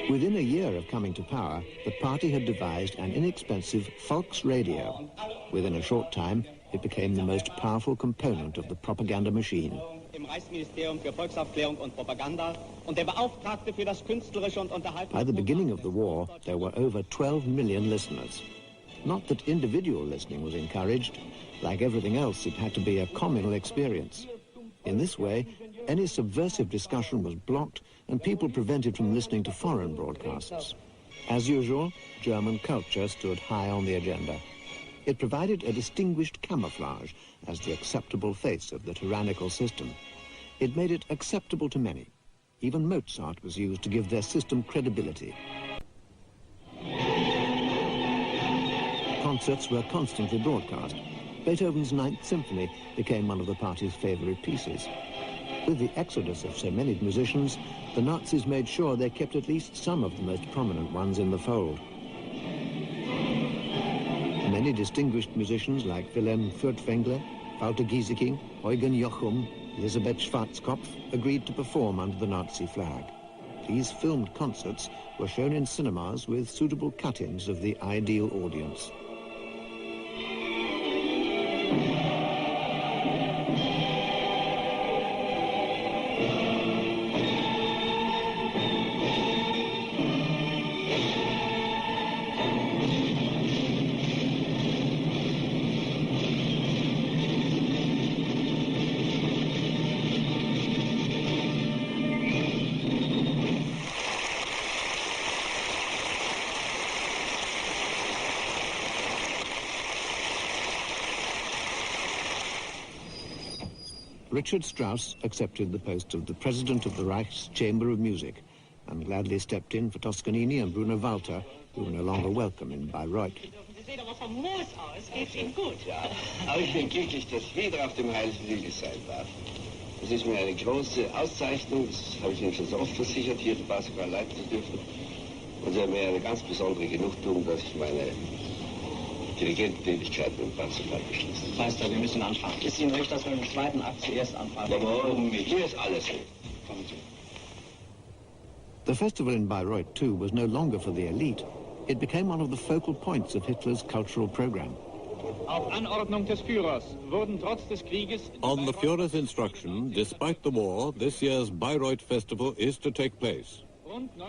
Within a year of coming to power, the party had devised an inexpensive Volksradio. Within a short time, it became the most powerful component of the propaganda machine. By the beginning of the war, there were over 12 million listeners. Not that individual listening was encouraged. Like everything else, it had to be a communal experience. In this way, any subversive discussion was blocked and people prevented from listening to foreign broadcasts. As usual, German culture stood high on the agenda. It provided a distinguished camouflage as the acceptable face of the tyrannical system. It made it acceptable to many. Even Mozart was used to give their system credibility. Concerts were constantly broadcast. Beethoven's Ninth Symphony became one of the party's favorite pieces. With the exodus of so many musicians, the Nazis made sure they kept at least some of the most prominent ones in the fold. Many distinguished musicians like Wilhelm Furtwängler, Walter Gieseking, Eugen Jochum, Elisabeth Schwarzkopf agreed to perform under the Nazi flag. These filmed concerts were shown in cinemas with suitable cut-ins of the ideal audience. Richard Strauss accepted the post of the president of the Reich's Chamber of Music and gladly stepped in for Toscanini and Bruno Walter, who were no longer welcome in Bayreuth. Aber ich bin glücklich, dass jeder auf dem Heilswege sein darf. Es ist mir eine große Auszeichnung, das habe ich Ihnen schon so oft versichert, hier den Basketball leiten zu dürfen. Und es ist mir eine ganz besondere Genugtuung, dass ich meine Dirigententätigkeit im Basketball beschließe. Meister, wir müssen anfangen. Ist Ihnen recht, dass wir im zweiten Akt zuerst anfangen? Warum? Hier ist alles. Kommen Sie. The festival in Bayreuth, too, was no longer for the elite. It became one of the focal points of Hitler's cultural program. Auf Anordnung des Führers wurden trotz des Krieges... On the Führer's instruction, despite the war, this year's Bayreuth Festival is to take place.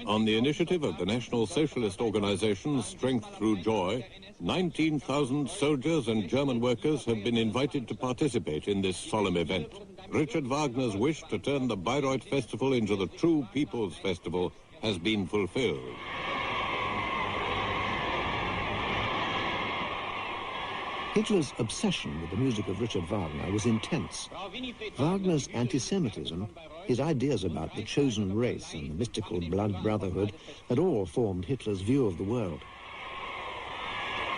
On the initiative of the National Socialist Organization Strength Through Joy, 19,000 soldiers and German workers have been invited to participate in this solemn event. Richard Wagner's wish to turn the Bayreuth Festival into the true People's Festival has been fulfilled. Hitler's obsession with the music of Richard Wagner was intense. Wagner's anti-Semitism, his ideas about the chosen race and the mystical blood brotherhood had all formed Hitler's view of the world.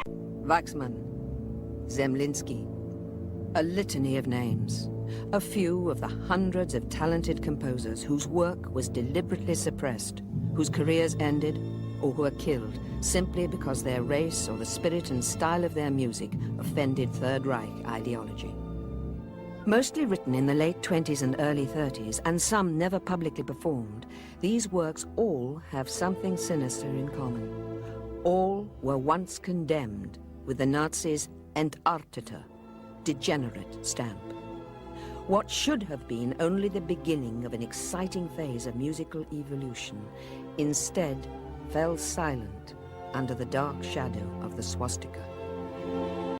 Waxman, Zemlinsky, a litany of names, a few of the hundreds of talented composers whose work was deliberately suppressed, whose careers ended, or who were killed simply because their race or the spirit and style of their music offended Third Reich ideology. Mostly written in the late 20s and early 30s, and some never publicly performed, these works all have something sinister in common. All were once condemned with the Nazis' Entarteter, degenerate stamp. What should have been only the beginning of an exciting phase of musical evolution, instead fell silent under the dark shadow of the swastika.